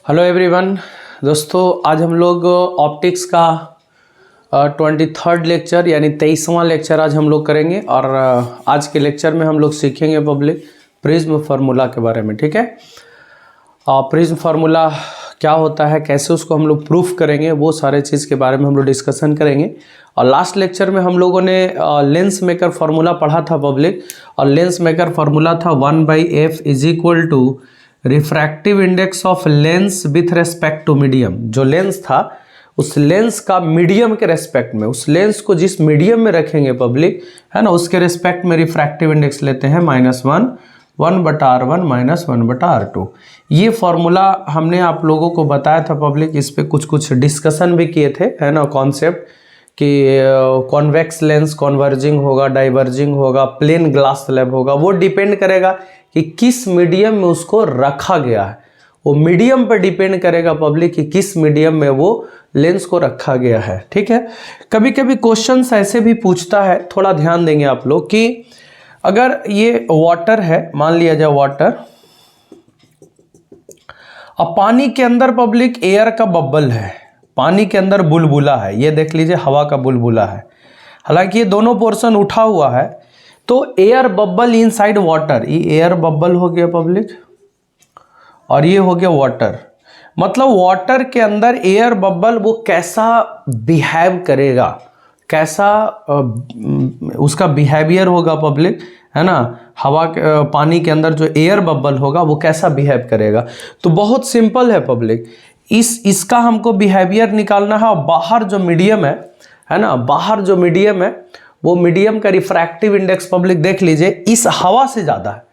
Hello everyone. दोस्तों आज हम लोग ऑप्टिक्स का 23rd लेक्चर यानी 23वां लेक्चर आज हम लोग करेंगे और आज के लेक्चर में हम लोग सीखेंगे पब्लिक प्रिज्म फार्मूला के बारे में। ठीक है, प्रिज्म फार्मूला क्या होता है, कैसे उसको हम लोग प्रूफ करेंगे, वो सारे चीज़ के बारे में हम लोग डिस्कशन करेंगे। और लास्ट लेक्चर में हम लोगों ने लेंस मेकर फार्मूला पढ़ा था पब्लिक, और लेंस मेकर फार्मूला था 1/f is equal to refractive index of lens with respect to medium. जो लेंस था उस लेंस का मीडियम के रेस्पेक्ट में, उस लेंस को जिस मीडियम में रखेंगे पब्लिक, है ना, उसके रेस्पेक्ट में रिफ्रैक्टिव इंडेक्स लेते हैं -1 1/r1 -1/r2। ये फॉर्मूला हमने आप लोगों को बताया था पब्लिक, इस पे कुछ कुछ डिस्कशन भी किए थे, है ना, कॉन्सेप्ट कि कॉन्वेक्स लेंस कॉन्वर्जिंग होगा, डाइवर्जिंग होगा, प्लेन ग्लास स्लैब होगा। वो डिपेंड करेगा कि किस मीडियम में उसको रखा गया है, वो मीडियम पर डिपेंड करेगा पब्लिक कि किस मीडियम में वो लेंस को रखा गया है। ठीक है, कभी कभी क्वेश्चंस ऐसे भी पूछता है, थोड़ा ध्यान देंगे आप लोग कि अगर ये वाटर है, मान लिया जाए वाटर, अब पानी के अंदर पब्लिक एयर का बबल है, पानी के अंदर बुलबुला है, ये देख लीजिए हवा का बुलबुला है, हालांकि ये दोनों पोर्शन उठा हुआ है। तो एयर बबल इनसाइड वाटर, ये एयर बबल हो गया पब्लिक और ये हो गया वाटर। मतलब वाटर के अंदर एयर बबल वो कैसा बिहेव करेगा, कैसा उसका बिहेवियर होगा पब्लिक, है ना, हवा पानी के अंदर जो एयर बबल होगा वो कैसा बिहेव करेगा। तो बहुत सिंपल है पब्लिक, इसका हमको बिहेवियर निकालना है। और बाहर जो मीडियम है ना, बाहर जो मीडियम है वो मीडियम का रिफ्रैक्टिव इंडेक्स पब्लिक देख लीजिए इस हवा से ज़्यादा है।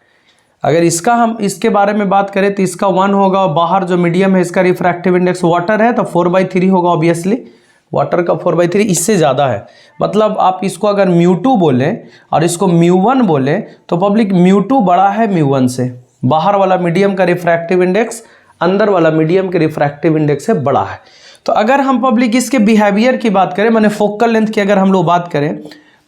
अगर इसका हम इसके बारे में बात करें तो इसका 1 होगा, और बाहर जो मीडियम है इसका रिफ्रैक्टिव इंडेक्स वाटर है तो 4/3 होगा। ऑब्वियसली वाटर का 4/3 इससे ज़्यादा है। मतलब आप इसको अगर μ2 बोलें और इसको μ1 बोलें तो पब्लिक μ2 बड़ा है μ1 से। बाहर वाला मीडियम का रिफ्रैक्टिव इंडेक्स अंदर वाला मीडियम के रिफ्रैक्टिव इंडेक्स से बड़ा है। तो अगर हम पब्लिक इसके बिहेवियर की बात करें, माने फोकल लेंथ की अगर हम लोग बात करें,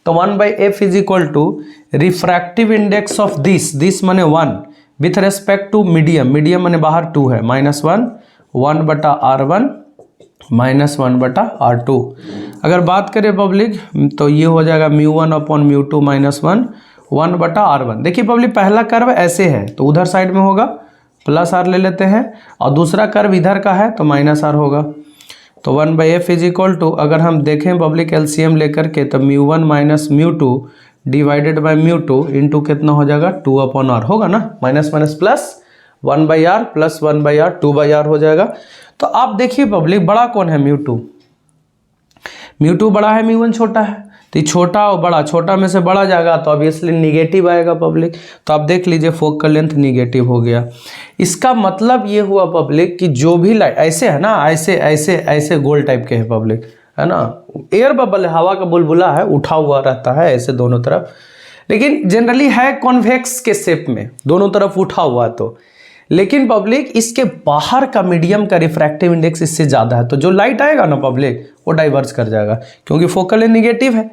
तो 1/f is equal to refractive index of this माने 1 with respect to medium, medium माने बाहर 2 है, -1 1/r1 -1/r2। अगर बात करें पब्लिक तो ये हो जाएगा μ1/μ2 -1 1/r1। देखिए पब्लिक पहला कर्व ऐसे है तो उधर साइड में होगा +r ले लेते हैं, और दूसरा कर्व इधर का है तो -r होगा। तो 1/f इज इक्वल टू, अगर हम देखें पब्लिक एलसीएम लेकर के, तो μ1 - μ2 डिवाइडेड बाय μ2 इंटू कितना हो जाएगा 2/r होगा ना, minus minus plus 1/r plus 1/r 2/r हो जाएगा। तो आप देखिए पब्लिक बड़ा कौन है, μ2, μ2 बड़ा है μ1 छोटा है, तो ये छोटा और बड़ा, छोटा में से बड़ा जाएगा तो ऑब्वियसली निगेटिव आएगा पब्लिक। तो आप देख लीजिए फोकल लेंथ निगेटिव हो गया। इसका मतलब ये हुआ पब्लिक कि जो भी लाइट ऐसे है ना, ऐसे ऐसे ऐसे गोल टाइप के है पब्लिक, है ना, एयर बबल है, हवा का बुलबुला है, उठा हुआ रहता है ऐसे दोनों तरफ, लेकिन जनरली है कॉन्वेक्स के शेप में, दोनों तरफ उठा हुआ। तो लेकिन पब्लिक इसके बाहर का मीडियम का रिफ्रैक्टिव इंडेक्स इससे ज़्यादा है, तो जो लाइट आएगा ना पब्लिक वो डाइवर्ज कर जाएगा, क्योंकि फोकल लेंथ निगेटिव है,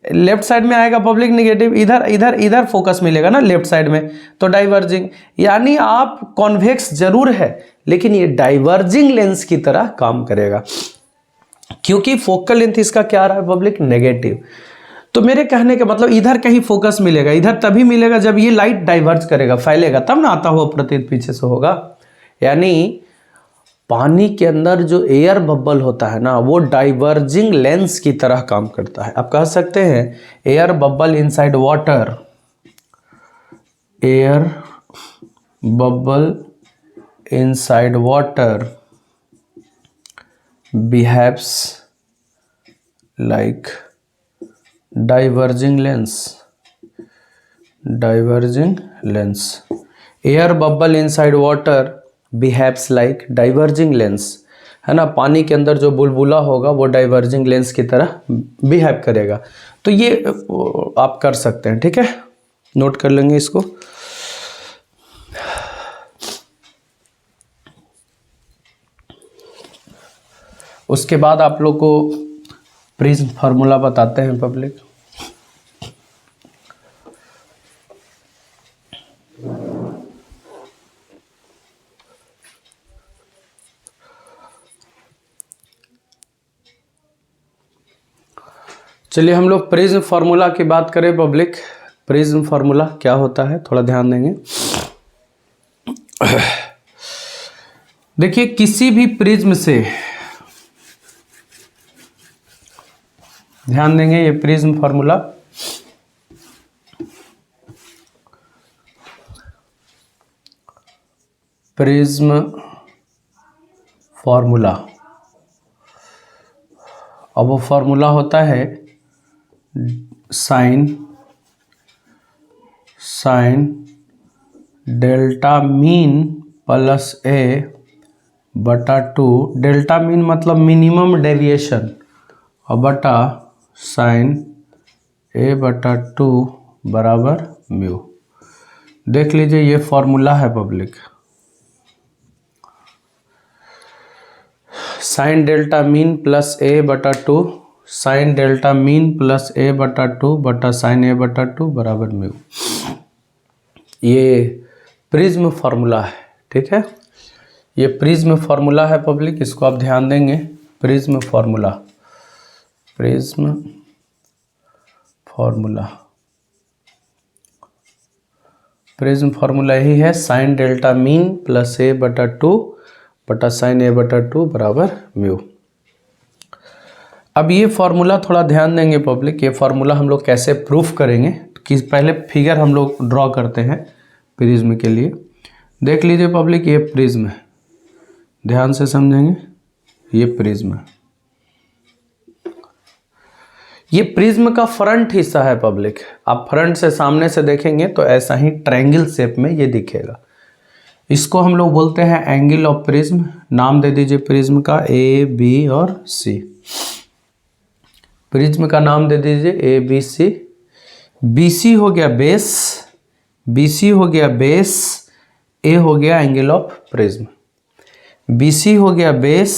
लेफ्ट साइड में आएगा पब्लिक निगेटिव, इधर इधर इधर फोकस मिलेगा ना लेफ्ट साइड में, तो डाइवर्जिंग। यानी आप कॉन्वेक्स जरूर है लेकिन ये डाइवर्जिंग लेंस की तरह काम करेगा, क्योंकि फोकल लेंथ इसका क्या रहा है पब्लिक, नेगेटिव। तो मेरे कहने का मतलब इधर कहीं फोकस मिलेगा, इधर तभी मिलेगा जब ये लाइट डाइवर्ज करेगा, फैलेगा, तब ना आता हुआ प्रतीत पीछे से होगा। यानी पानी के अंदर जो एयर बबल होता है ना वो डाइवर्जिंग लेंस की तरह काम करता है। आप कह सकते हैं air bubble inside water, air bubble inside water behaves like diverging lens, diverging lens, air bubble inside water behaves like diverging lens, है ना, पानी के अंदर जो बुलबुला होगा वो डाइवर्जिंग लेंस की तरह बिहेव करेगा। तो ये आप कर सकते हैं, ठीक है, नोट कर लेंगे इसको। उसके बाद आप लोग को प्रिज्म फार्मूला बताते हैं पब्लिक। चलिए हम लोग प्रिज्म फार्मूला की बात करें पब्लिक। प्रिज्म फार्मूला क्या होता है थोड़ा ध्यान देंगे। देखिए किसी भी प्रिज्म से, ध्यान देंगे ये प्रिज्म फार्मूला, प्रिज्म फार्मूला, अब वो फार्मूला होता है sign delta min plus A बटा 2, डेल्टा मीन मतलब मिनिमम डेविएशन, और बटा साइन ए बटा 2 बराबर म्यू। देख लीजिए ये फॉर्मूला है public. Sine delta min plus A बटा 2, sine delta min plus A बटा 2 बटा साइन ए बटा 2 बराबर म्यू। ये प्रिज्म फार्मूला है, ठीक है। ये प्रिज्म फार्मूला है पब्लिक, इसको आप ध्यान देंगे। Prism formula, prism formula, prism formula यही है, sign delta min plus A बटा 2 बटा साइन ए बटा 2 बराबर म्यू। अब ये फार्मूला थोड़ा ध्यान देंगे पब्लिक। ये फार्मूला हम लोग कैसे प्रूफ करेंगे कि पहले फिगर हम लोग ड्रॉ करते हैं प्रिज्म के लिए। देख लीजिए पब्लिक ये प्रिज्म है, ध्यान से समझेंगे। ये प्रिज्म है, ये प्रिज्म का फ्रंट हिस्सा है पब्लिक। आप फ्रंट से सामने से देखेंगे तो ऐसा ही ट्रायंगल शेप में ये दिखेगा। इसको हम लोग बोलते हैं एंगल ऑफ प्रिज्म। नाम दे दीजिए प्रिज्म का ए बी और सी। प्रिज्म का नाम दे दीजिए A B C. B C हो गया बेस, बी सी हो गया बेस, ए हो गया angle of prism. B C हो गया बेस,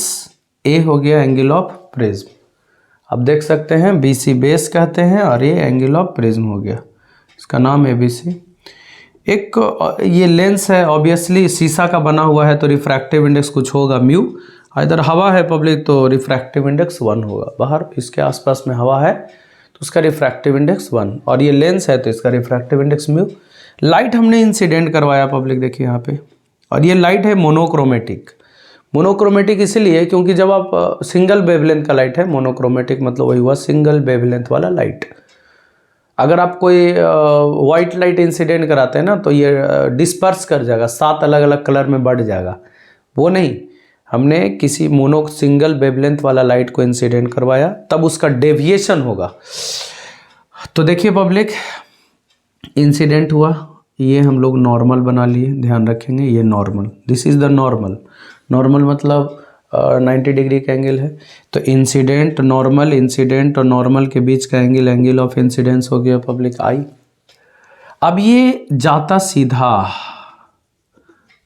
ए हो गया एंगल ऑफ प्रिज्म। अब देख सकते हैं बी सी बेस कहते हैं और ये एंगल ऑफ प्रिज्म हो गया, इसका नाम ए बी सी। एक ये लेंस है, ऑब्वियसली शीशा का बना हुआ है तो रिफ्रैक्टिव इंडेक्स कुछ होगा म्यू। इधर हवा है पब्लिक तो रिफ्रैक्टिव इंडेक्स 1 होगा। बाहर इसके आसपास में हवा है तो उसका रिफ्रैक्टिव इंडेक्स 1, और ये लेंस है तो इसका रिफ्रैक्टिव इंडेक्स म्यू। लाइट हमने इंसिडेंट करवाया पब्लिक, देखिए यहाँ पे, और ये लाइट है मोनोक्रोमेटिक। मोनोक्रोमेटिक इसलिए क्योंकि जब आप सिंगल वेवलेंथ का लाइट है, मोनोक्रोमेटिक मतलब वही हुआ सिंगल वेवलेंथ वाला लाइट। अगर आप कोई वाइट लाइट इंसिडेंट कराते हैं ना तो ये डिस्पर्स कर जाएगा, 7 अलग अलग कलर में बढ़ जाएगा। वो नहीं, हमने किसी सिंगल वेवलेंथ वाला लाइट को इंसिडेंट करवाया तब उसका डेविएशन होगा। तो देखिए पब्लिक इंसिडेंट हुआ, ये हम लोग नॉर्मल बना लिए, ध्यान रखेंगे ये normal, this is the normal. Normal मतलब 90 डिग्री का एंगल है। तो इंसिडेंट नॉर्मल, इंसिडेंट और नॉर्मल के बीच का एंगल, एंगल ऑफ इंसिडेंस हो गया पब्लिक आई। अब ये जाता सीधा,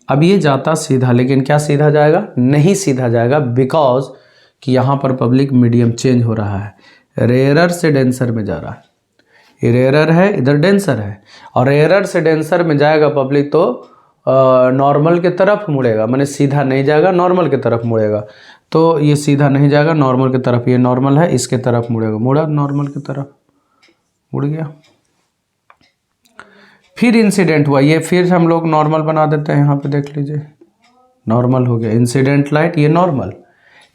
अब ये जाता सीधा, लेकिन क्या सीधा जाएगा? नहीं सीधा जाएगा, बिकॉज कि यहाँ पर पब्लिक मीडियम चेंज हो रहा है, रेयरर से डेंसर में जा रहा है। ये रेयरर है, इधर डेंसर है, और रेयरर से डेंसर में जाएगा पब्लिक तो नॉर्मल के तरफ मुड़ेगा, माने सीधा नहीं जाएगा, नॉर्मल के तरफ मुड़ेगा। तो ये सीधा नहीं जाएगा नॉर्मल की तरफ, ये नॉर्मल है इसके तरफ मुड़ेगा, मुड़ा नॉर्मल की तरफ, मुड़ गया। फिर इंसिडेंट हुआ, ये फिर हम लोग नॉर्मल बना देते हैं, यहाँ पे देख लीजिए नॉर्मल हो गया। इंसिडेंट लाइट ये नॉर्मल,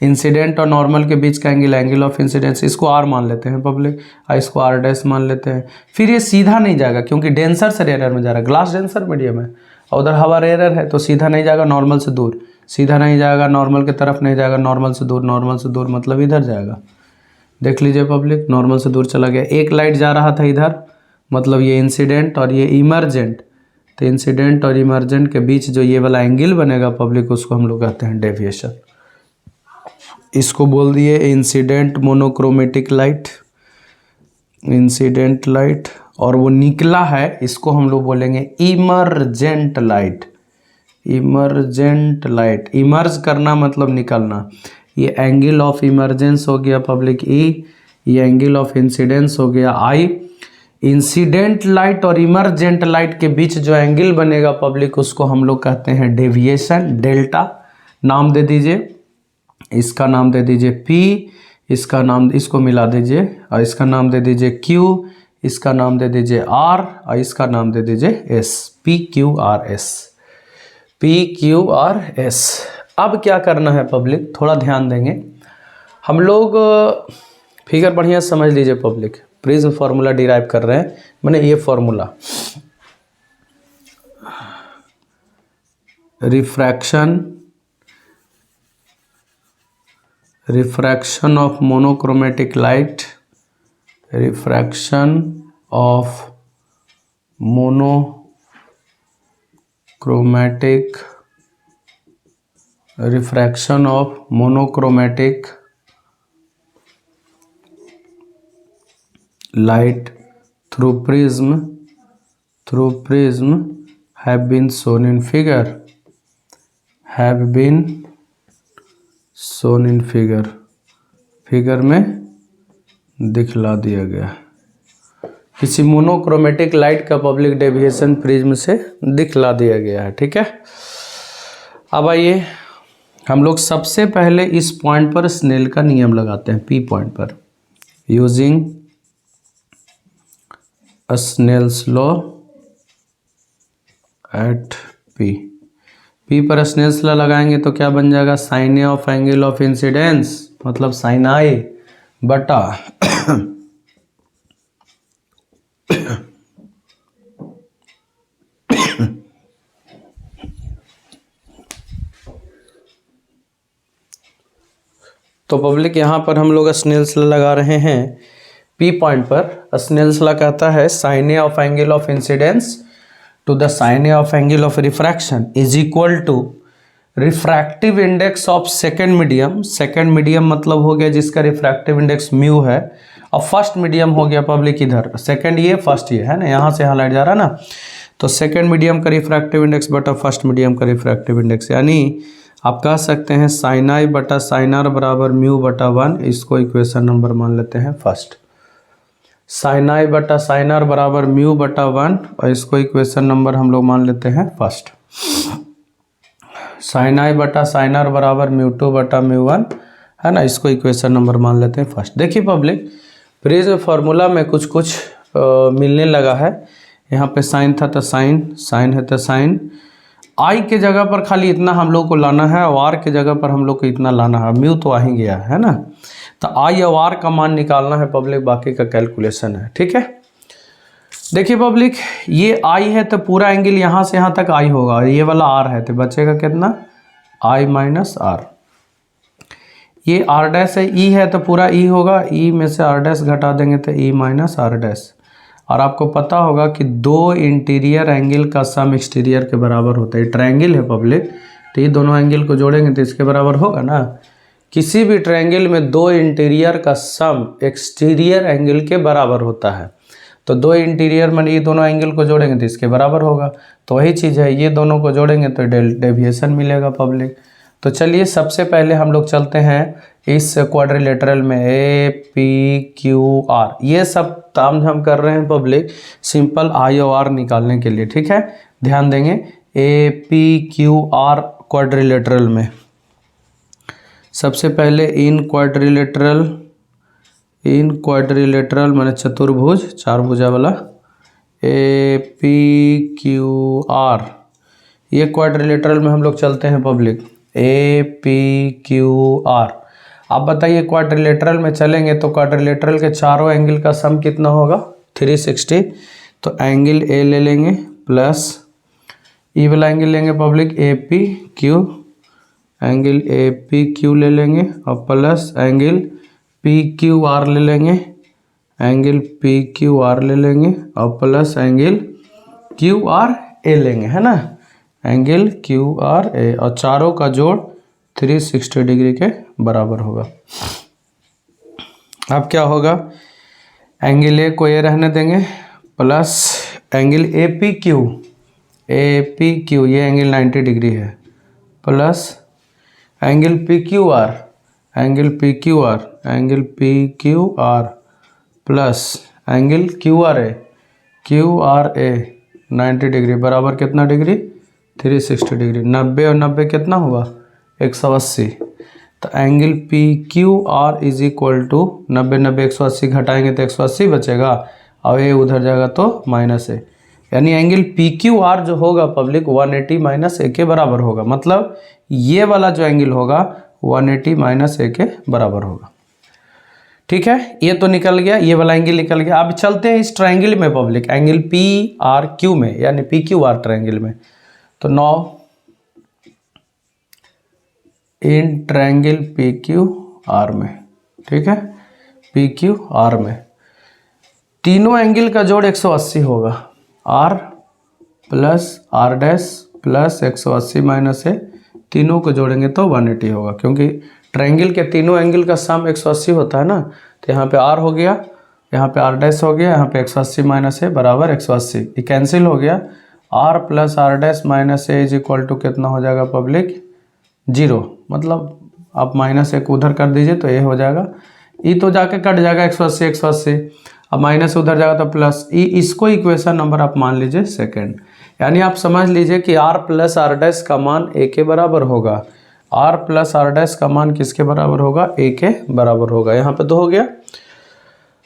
इंसिडेंट और नॉर्मल के बीच का एंगल, एंगल ऑफ इंसिडेंस, इसको आर मान लेते हैं पब्लिक, इसको आर डैश मान लेते हैं। फिर ये सीधा नहीं जाएगा क्योंकि डेंसर से रेयर में जा रहा है, ग्लास डेंसर मीडियम है और उधर हवा रेयर है, तो सीधा नहीं जाएगा नॉर्मल से दूर, सीधा नहीं जाएगा नॉर्मल की तरफ नहीं जाएगा, नॉर्मल से दूर, नॉर्मल से दूर मतलब इधर जाएगा। देख लीजिए पब्लिक नॉर्मल से दूर चला गया। एक लाइट जा रहा था इधर, मतलब ये इंसिडेंट और ये इमर्जेंट, तो इंसिडेंट और इमर्जेंट के बीच जो ये वाला एंगल बनेगा पब्लिक, उसको हम लोग कहते हैं डेविएशन। इसको बोल दिए incident monochromatic light, incident light, और वो निकला है इसको हम लोग बोलेंगे emergent light. Emergent light, emerge करना मतलब निकलना। ये एंगल ऑफ इमर्जेंस हो गया पब्लिक ई, ये एंगल ऑफ इंसिडेंस हो गया आई। इंसिडेंट लाइट और इमर्जेंट लाइट के बीच जो एंगल बनेगा पब्लिक, उसको हम लोग कहते हैं डेविएशन, डेल्टा। नाम दे दीजिए, इसका नाम दे दीजिए P, इसका नाम, इसको मिला दीजिए और इसका नाम दे दीजिए Q, इसका नाम दे दीजिए R और इसका नाम दे दीजिए S, PQRS, PQRS। अब क्या करना है पब्लिक, थोड़ा ध्यान देंगे हम लोग। फिगर बढ़िया समझ लीजिए पब्लिक, प्रिज्म फार्मूला डिराइव कर रहे हैं, मैंने ये formula refraction of monochromatic light, refraction of monochromatic light through prism have been shown in figure, figure में दिखला दिया गया। किसी मोनोक्रोमेटिक लाइट का पब्लिक डेविएशन प्रिज्म से दिखला दिया गया है, ठीक है। अब आइए हम लोग सबसे पहले इस पॉइंट पर स्नेल का नियम लगाते हैं, P पॉइंट पर, using Snell's law at P पर Snell's law लगाएंगे तो क्या बन जाएगा, sine A of angle of incidence मतलब साइन आई बटा तो पब्लिक यहाँ पर हम लोग Snell's law लगा रहे हैं P पॉइंट पर। Snell's law कहता है sine A of angle of incidence to the sine A of angle of refraction is equal to refractive index of second medium. Second medium मतलब हो गया जिसका रिफ्रैक्टिव इंडेक्स म्यू है, और first medium हो गया पब्लिक इधर, सेकेंड ये फर्स्ट ये है ना, यहाँ से हाईलाइट जा रहा है ना, तो सेकेंड मीडियम का रिफ्रैक्टिव इंडेक्स बटा फर्स्ट मीडियम का रिफ्रैक्टिव इंडेक्स, यानी आप कह सकते हैं साइन आई बटा साइन आर बराबर म्यू बटा 1। इसको इक्वेशन नंबर मान लेते हैं फर्स्ट, साइन आई बटा साइन आर बराबर म्यू बटा 1, और इसको इक्वेशन नंबर हम लोग मान लेते हैं फर्स्ट। साइन आई बटा साइन आर बराबर म्यू 2 बटा म्यू 1 है ना, इसको इक्वेशन नंबर मान लेते हैं फर्स्ट। देखिए पब्लिक, प्रिज्म फार्मूला में कुछ कुछ मिलने लगा है। यहाँ पे साइन था तो साइन, साइन है तो साइन, आई के जगह पर खाली इतना हम लोग को लाना है और आर के जगह पर हम लोग को इतना लाना है, म्यू तो आ ही गया है ना, तो आई और आर का मान निकालना है पब्लिक, बाकी का कैलकुलेशन है, ठीक है। देखिए पब्लिक, ये आई है तो पूरा एंगल यहाँ से यहाँ तक आई होगा, और ये वाला आर है तो बचेगा कितना, आई माइनस आर। ये आर डैश है, ई है तो पूरा ई होगा, ई में से आर डैश घटा देंगे तो ई माइनस आर डैश। और आपको पता होगा कि दो इंटीरियर एंगल का सम एक्सटीरियर के बराबर होता है। ट्रायंगल है पब्लिक, तो ये दोनों एंगल को जोड़ेंगे तो इसके बराबर होगा ना। किसी भी ट्रायंगल में दो इंटीरियर का सम एक्सटीरियर एंगल के बराबर होता है, तो दो इंटीरियर में ये दोनों एंगल को जोड़ेंगे तो इसके बराबर होगा। तो वही चीज़ है, ये दोनों को जोड़ेंगे तो डेविएशन मिलेगा पब्लिक। तो चलिए सबसे पहले हम लोग चलते हैं इस क्वाड्रिलेटरल में, ए पी क्यू आर, ये सब ताम झाम कर रहे हैं पब्लिक सिंपल आई और आर निकालने के लिए, ठीक है। ध्यान देंगे, ए पी क्यू आर क्वाड्रिलेटरल में सबसे पहले इन क्वाड्रिलेटरल मैंने चतुर्भुज, चार भुजा वाला, ए पी क्यू आर, ये क्वाड्रिलेटरल में हम लोग चलते हैं public, A P Q are. आप बताइए क्वाड्रिलेटरल में चलेंगे तो क्वाड्रिलेटरल के चारों एंगल का सम कितना होगा, 360। तो एंगल ए ले लेंगे प्लस ई वाला एंगल लेंगे public, A P Q, angle A P Q ले लेंगे, और plus angle P Q are ले लेंगे, एंगल पी क्यू आर ले लेंगे, और प्लस एंगल क्यू आर ए लेंगे, है ना, एंगल क्यू आर ए, और चारों का जोड़ 360 डिग्री के बराबर होगा। अब क्या होगा, एंगल ए को ए रहने देंगे, plus angle A P Q, ये एंगल 90 डिग्री है, plus angle P Q R, angle P Q R, plus angle Q R A 90 degree बराबर कितना डिग्री, 360 डिग्री। 90 और 90 कितना हुआ, 180। तो angle P Q R is equal to 90 90 180 घटाएंगे तो 180 बचेगा और ये उधर जाएगा तो -a, यानी एंगल पी क्यू आर जो होगा पब्लिक 180 - a के बराबर होगा। मतलब ये वाला जो एंगल होगा 180 - a के बराबर होगा। ठीक है, ये तो निकल गया, ये वाला एंगल निकल गया। अब चलते हैं इस ट्रायंगल में public, angle P R Q में, यानी पी क्यू आर ट्रायंगल में। तो now in triangle P Q are में, ठीक है, पी क्यू आर में तीनों एंगल का जोड़ 180 होगा, R plus R dash plus 180 - a, तीनों को जोड़ेंगे तो 180 होगा, क्योंकि ट्रायंगल के तीनों एंगल का सम 180 होता है ना। तो यहाँ पे आर हो गया, यहाँ पे आर डैश हो गया, यहाँ पे 180 - a बराबर 180, ये कैंसिल हो गया। R plus R dash minus a is equal to कितना हो जाएगा पब्लिक 0, मतलब आप -1 उधर कर दीजिए तो ये हो जाएगा, ई तो जाके कट जाएगा 180 180, अब माइनस उधर जाएगा तो प्लस ई, इसको इक्वेशन नंबर आप मान लीजिए सेकंड। यानी आप समझ लीजिए कि आर प्लस आर डैश का मान a के बराबर होगा, आर प्लस आर डैश का मान किसके बराबर होगा, a के बराबर होगा। यहाँ पे 2 हो गया।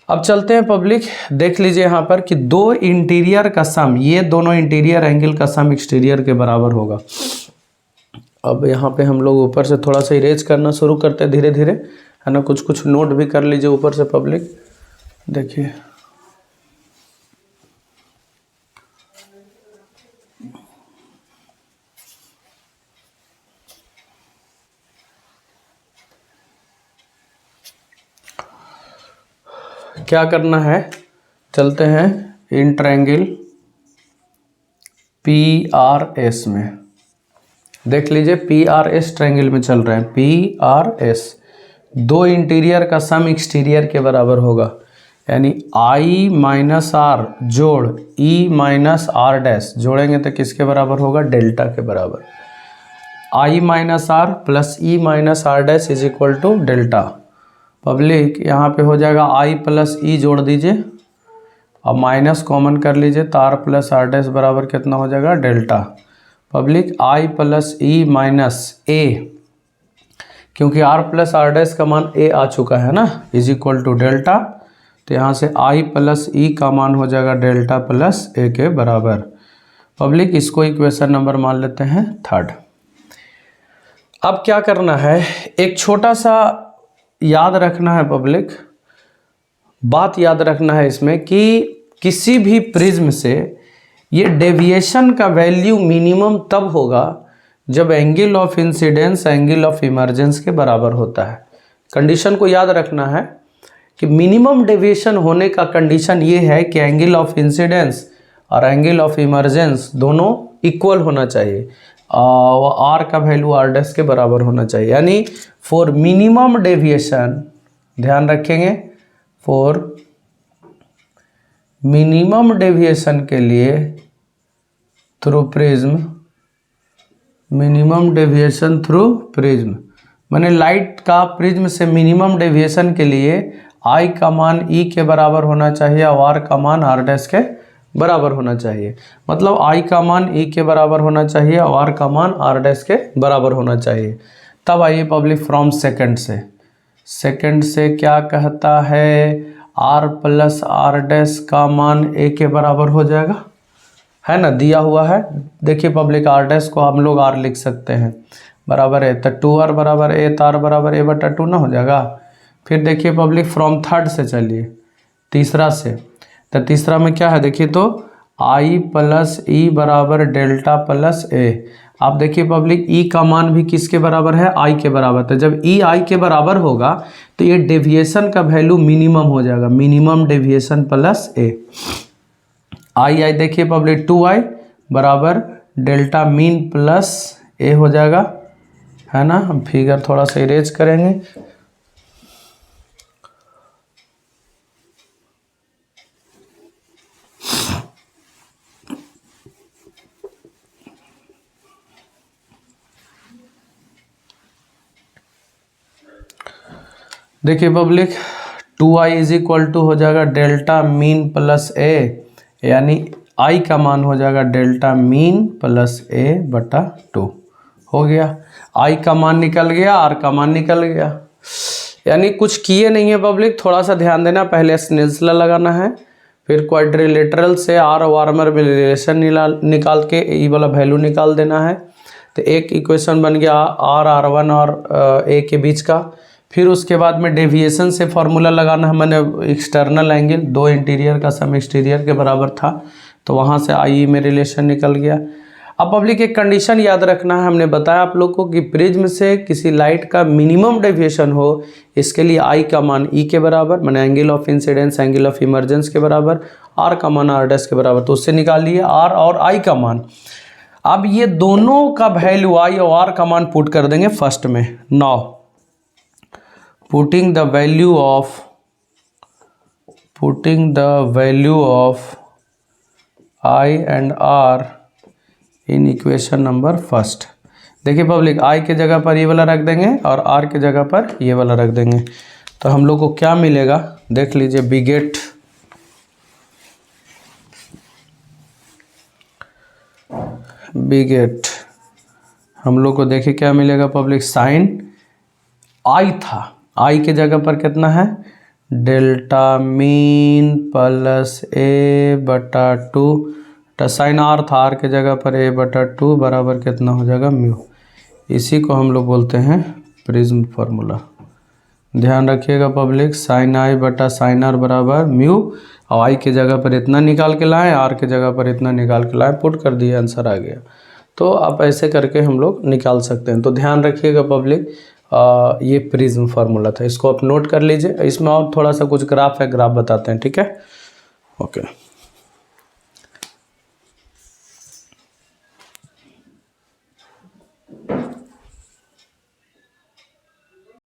अब चलते हैं पब्लिक, देख लीजिए यहाँ पर कि दो इंटीरियर का सम, ये दोनों इंटीरियर एंगल का सम एक्सटीरियर के बराबर होगा। अब यहाँ पे हम लोग ऊपर से थोड़ा सा इरेज करना शुरू करते हैं धीरे धीरे, है ना, कुछ कुछ नोट भी कर लीजिए ऊपर से पब्लिक। देखिए क्या करना है, चलते हैं in triangle P R S में। देख लीजिए पी आर एस ट्रायंगल में चल रहे हैं, पी आर एस, दो इंटीरियर का सम एक्सटीरियर के बराबर होगा, यानी आई माइनस आर जोड़ ई माइनस आर डैश जोड़ेंगे तो किसके बराबर होगा, डेल्टा के बराबर। I minus R plus E minus R dash is equal to delta. Public यहाँ पे हो जाएगा आई प्लस ई जोड़ दीजिए, अब माइनस कॉमन कर लीजिए तो आर प्लस आर डैश बराबर कितना हो जाएगा, डेल्टा। पब्लिक आई प्लस ई माइनस ए, क्योंकि आर प्लस आर डैश का मान ए आ चुका है ना, इज इक्वल टू डेल्टा। तो यहाँ से आई प्लस ई का मान हो जाएगा डेल्टा प्लस ए के बराबर। पब्लिक इसको इक्वेशन नंबर मान लेते हैं 3rd। अब क्या करना है, एक छोटा सा याद रखना है पब्लिक, बात याद रखना है इसमें कि किसी भी प्रिज्म से ये डेविएशन का वैल्यू मिनिमम तब होगा जब angle of incidence angle of emergence के बराबर होता है। कंडीशन को याद रखना है कि मिनिमम डेविएशन होने का कंडीशन ये है कि एंगल ऑफ इंसिडेंस और एंगल ऑफ इमर्जेंस दोनों इक्वल होना चाहिए और आर का वैल्यू आर डैश के बराबर होना चाहिए। यानी फॉर मिनिमम डेविएशन, ध्यान रखेंगे, फॉर मिनिमम डेविएशन के लिए through prism, minimum deviation through prism माने लाइट का प्रिज्म से मिनिमम डेविएशन के लिए आई का मान ई के बराबर होना चाहिए और आर का मान आर डैश के बराबर होना चाहिए। मतलब आई का मान ई के बराबर होना चाहिए और आर का मान आर डैश के बराबर होना चाहिए। तब आइए पब्लिक फ्रॉम सेकंड से क्या कहता है, आर प्लस आर डैश का मान ए के बराबर हो जाएगा, है ना, दिया हुआ है। देखिए पब्लिक आर डैश को हम लोग आर लिख सकते हैं, बराबर है तो 2r बराबर ए, तो आर बराबर a/2 ना हो जाएगा। फिर देखिए पब्लिक फ्रॉम 3rd से चलिए तीसरा से, तो तीसरा में क्या है देखिए, तो i प्लस ई बराबर डेल्टा प्लस ए। आप देखिए पब्लिक ई का मान भी किसके बराबर है, आई के बराबर। तो जब ई आई के बराबर होगा तो ये डेविएशन का वैल्यू मिनिमम हो जाएगा, मिनिमम डेविएशन प्लस ए। आई देखिए पब्लिक 2i बराबर डेल्टा मीन प्लस ए हो जाएगा, है ना। हम फिगर थोड़ा सा इरेज करेंगे। देखिए public 2i is equal to हो जाएगा डेल्टा मीन प्लस ए, यानी i का मान हो जाएगा डेल्टा मीन प्लस a/2 हो गया, आई का मान निकल गया, आर का मान निकल गया। यानी कुछ किए नहीं है पब्लिक, थोड़ा सा ध्यान देना, पहले स्नेल्स लॉ लगाना है, फिर क्वाड्रिलेटरल से आर और वार्मर में रिलेशन निकाल के ई वाला वैल्यू निकाल देना है। तो एक इक्वेशन बन गया आर आर वन और ए के बीच का। फिर उसके बाद में डेविएशन से फार्मूला लगाना है, मैंने एक्सटर्नल एंगल, दो इंटीरियर का सम एक्सटीरियर के बराबर था, तो वहाँ से आई में रिलेशन निकल गया। अब पब्लिक एक कंडीशन याद रखना है, हमने बताया आप लोग को कि प्रिज्म से किसी लाइट का मिनिमम डेविएशन हो, इसके लिए आई का मान ई के बराबर, मैंने angle of incidence angle of emergence के बराबर, आर का मान आर डैश के बराबर, तो उससे निकाल लिए आर और आई का मान। अब ये दोनों का वैल्यू आई और आर का मान पुट कर देंगे फर्स्ट में। Now putting the value of I and R in equation number first. देखिए पब्लिक, आई के जगह पर ये वाला रख देंगे और आर के जगह पर ये वाला रख देंगे, तो हम लोग को क्या मिलेगा देख लीजिए। बिगेट हम लोग को देखिए क्या मिलेगा पब्लिक, साइन आई था, आई के जगह पर कितना है, डेल्टा मीन प्लस ए बटा 2, साइन आर था, आर के जगह पर ए बटा 2 बराबर कितना हो जाएगा, म्यू। इसी को हम लोग बोलते हैं प्रिज्म फार्मूला। ध्यान रखिएगा पब्लिक, साइन आई बटा साइन आर बराबर म्यू, और आई के जगह पर इतना निकाल के लाएं, आर के जगह पर इतना निकाल के लाएं, पुट कर दिए, आंसर आ गया। तो आप ऐसे करके हम लोग निकाल सकते हैं। तो ध्यान रखिएगा पब्लिक, ये प्रिज्म फार्मूला था, इसको आप नोट कर लीजिए। इसमें और थोड़ा सा कुछ ग्राफ है, ग्राफ बताते हैं, ठीक है, ओके।